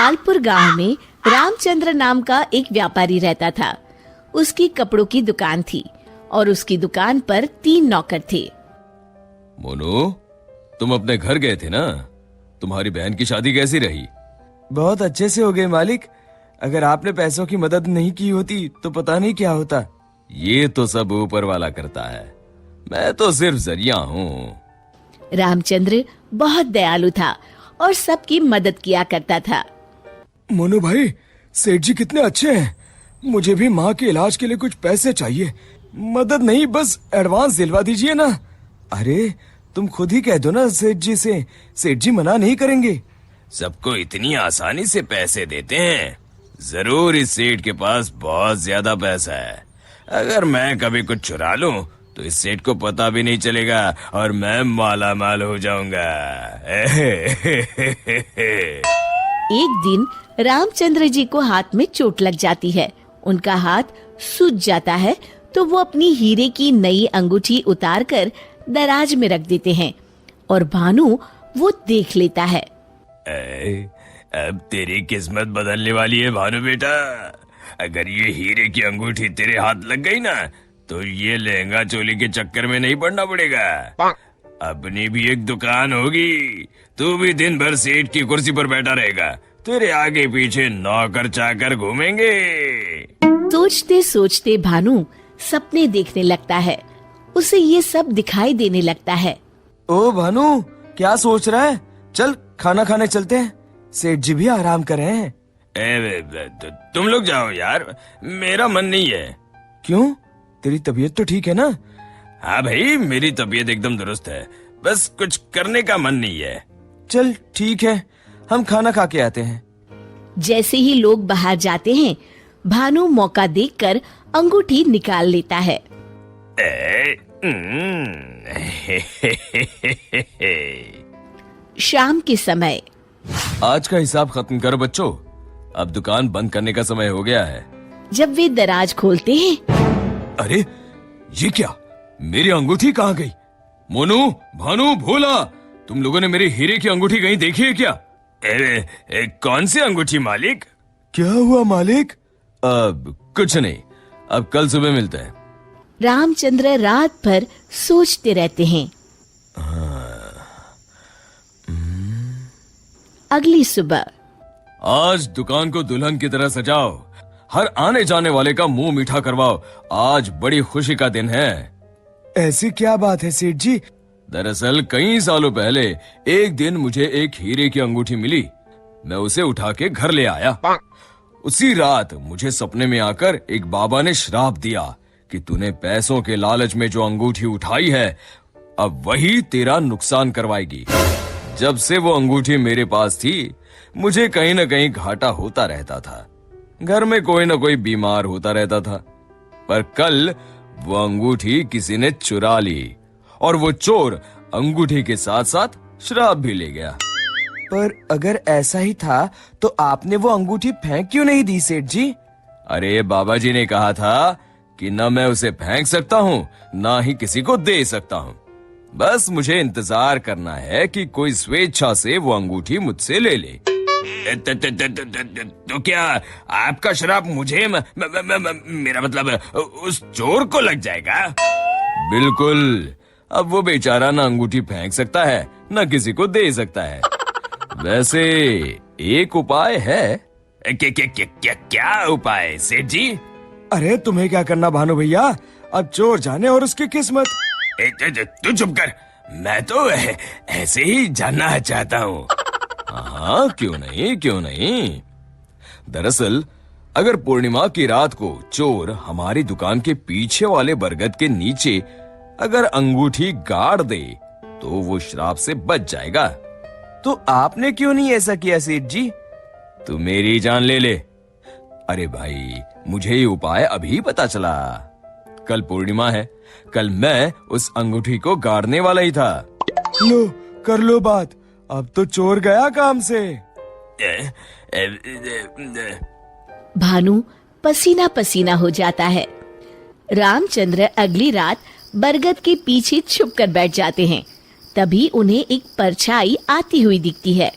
लालपुर गांव में रामचंद्र नाम का एक व्यापारी रहता था। उसकी कपड़ों की दुकान थी और उसकी दुकान पर 3 नौकर थे। मोनू, तुम अपने घर गए थे ना? तुम्हारी बहन की शादी कैसी रही? बहुत अच्छे से हो गए मालिक। अगर आपने पैसों की मदद नहीं की होती तो पता नहीं क्या होता। ये तो सब ऊपर वाला करता है, मैं तो सिर्फ जरिया हूँ। रामचंद्र बहुत दयालु था और सबकी मदद किया करता था। मोनू भाई, सेठ जी कितने अच्छे हैं। मुझे भी माँ के इलाज के लिए कुछ पैसे चाहिए। मदद नहीं, बस एडवांस दिलवा दीजिए ना। अरे तुम खुद ही कह दो ना सेठ जी से, सेठ जी मना नहीं करेंगे। सबको इतनी आसानी से पैसे देते हैं? जरूर इस सेठ के पास बहुत ज्यादा पैसा है। अगर मैं कभी कुछ चुरा लूं तो इस सेठ को पता भी नहीं चलेगा और मैं माला माल हो जाऊंगा। एक दिन रामचंद्र जी को हाथ में चोट लग जाती है। उनका हाथ सूज जाता है तो वो अपनी हीरे की नई अंगूठी उतारकर दराज में रख देते हैं और भानु वो देख लेता है। अब तेरी किस्मत बदलने वाली है भानु बेटा। अगर ये हीरे की अंगूठी तेरे हाथ लग गई ना तो ये लहंगा चोली के चक्कर में नहीं पड़ना पड़ेगा। अपनी भी एक दुकान होगी, तू भी दिन भर सेठ की कुर्सी पर बैठा रहेगा, तेरे आगे पीछे नौकर चाकर घूमेंगे। सोचते सोचते भानु सपने देखने लगता है। उसे ये सब दिखाई देने लगता है। ओ भानु, क्या सोच रहा है? चल खाना खाने चलते हैं, सेठ जी भी आराम कर रहे हैं। तुम लोग जाओ यार, मेरा मन नहीं है। क्यों? तेरी तबीयत तो ठीक है ना? हाँ भाई, मेरी तबीयत एकदम दुरुस्त है, बस कुछ करने का मन नहीं है। चल ठीक है, हम खाना खा के आते हैं। जैसे ही लोग बाहर जाते हैं, भानु मौका देखकर अंगूठी निकाल लेता है। शाम के समय। आज का हिसाब खत्म करो बच्चों, अब दुकान बंद करने का समय हो गया है। जब वे दराज खोलते हैं, अरे ये क्या, मेरी अंगूठी कहाँ गई? मोनू, भानु, भोला, तुम लोगों ने मेरी हीरे की अंगूठी कहीं देखी है क्या? कौन सी अंगूठी मालिक? क्या हुआ मालिक? अब कुछ नहीं, अब कल सुबह मिलते हैं। रामचंद्र रात भर सोचते रहते हैं। अगली सुबह। आज दुकान को दुल्हन की तरह सजाओ, हर आने जाने वाले का मुंह मीठा करवाओ, आज बड़ी खुशी का दिन है। ऐसी क्या बात है सेठ जी? दरअसल कई सालों पहले एक दिन मुझे एक हीरे की अंगूठी मिली। मैं उसे उठा के घर ले आया। उसी रात मुझे सपने में आकर एक बाबा ने श्राप दिया कि तूने पैसों के लालच में जो अंगूठी उठाई है, अब वही तेरा नुकसान करवाएगी। जब से वो अंगूठी मेरे पास थी, मुझे कहीं न कहीं घाटा होता रहता था। घर में कोई न कोई बीमार होता रहता था। पर कल वो अंगूठी किसी ने चुरा ली और वो चोर अंगूठी के साथ साथ श्राप भी ले गया। पर अगर ऐसा ही था तो आपने वो अंगूठी फेंक क्यों नहीं दी सेठ जी? अरे बाबा जी ने कहा था कि न मैं उसे फेंक सकता हूँ, ना ही किसी को दे सकता हूँ। बस मुझे इंतजार करना है कि कोई स्वेच्छा से वो अंगूठी मुझसे ले ले। तो क्या आपका श्राप मुझे मेरा मतलब उस चोर को लग जाएगा? बिल्कुल। अब वो बेचारा ना अंगूठी फेंक सकता है, न किसी को दे सकता है। वैसे एक उपाय है। क्या उपाय सेठ जी? अरे तुम्हें क्या करना भानु भैया, अब चोर जाने और उसकी किस्मत। तू चुप कर, मैं तो ऐसे ही जानना चाहता हूँ। हाँ, क्यों नहीं, क्यों नहीं। दरअसल अगर पूर्णिमा की रात को चोर हमारी दुकान के पीछे वाले बरगद के नीचे अगर अंगूठी गाड़ दे तो वो श्राप से बच जाएगा। तो आपने क्यों नहीं ऐसा किया सेठ जी? तू मेरी जान ले ले। अरे भाई, मुझे ये उपाय अभी पता चला। कल पूर्णिमा है, कल मैं उस अंगूठी को गाड़ने वाला ही था। लो कर लो बात, अब तो चोर गया काम से। भानु पसीना पसीना हो जाता है। रामचंद्र अगली रात बरगद के पीछे छुपकर बैठ जाते हैं। तभी उन्हें एक परछाई आती हुई दिखती है।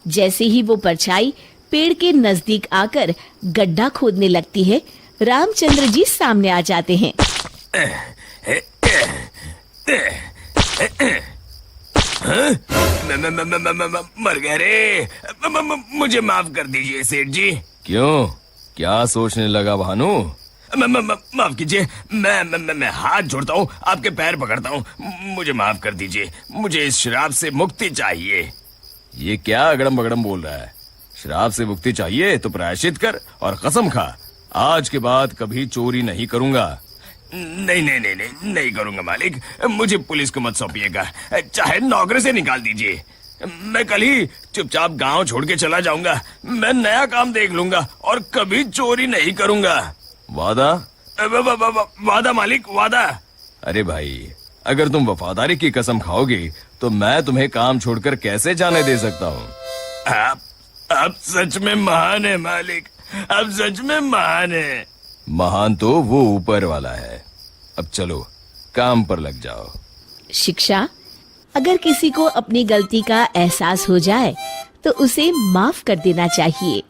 जैसे ही वो परछाई पेड़ के नजदीक आकर गड्ढा खोदने लगती है, रामचंद्र जी सामने आ जाते हैं। मर गए रे। मुझे माफ कर दीजिए सेठ जी। क्यों, क्या सोचने लगा भानु? माफ कीजिए, मैं हाथ जोड़ता हूँ, आपके पैर पकड़ता हूँ, मुझे माफ कर दीजिए। मुझे इस शराब से मुक्ति चाहिए। ये क्या अगड़म बगड़म बोल रहा है? शराब से मुक्ति चाहिए तो प्रायश्चित कर और कसम खा, आज के बाद कभी चोरी नहीं करूंगा। नहीं नहीं नहीं नहीं नहीं करूंगा मालिक, मुझे पुलिस को मत सौंपिएगा, चाहे नौकरी से निकाल दीजिए। मैं कल ही चुपचाप गांव छोड़ के चला जाऊंगा। मैं नया काम देख लूंगा और कभी चोरी नहीं करूंगा। वादा? वादा मालिक, वादा। अरे भाई, अगर तुम वफादारी की कसम खाओगे तो मैं तुम्हें काम छोड़कर कैसे जाने दे सकता हूँ? आप सच में महान है मालिक, आप सच में महान है। महान तो वो ऊपर वाला है। अब चलो काम पर लग जाओ। शिक्षा: अगर किसी को अपनी गलती का एहसास हो जाए तो उसे माफ कर देना चाहिए।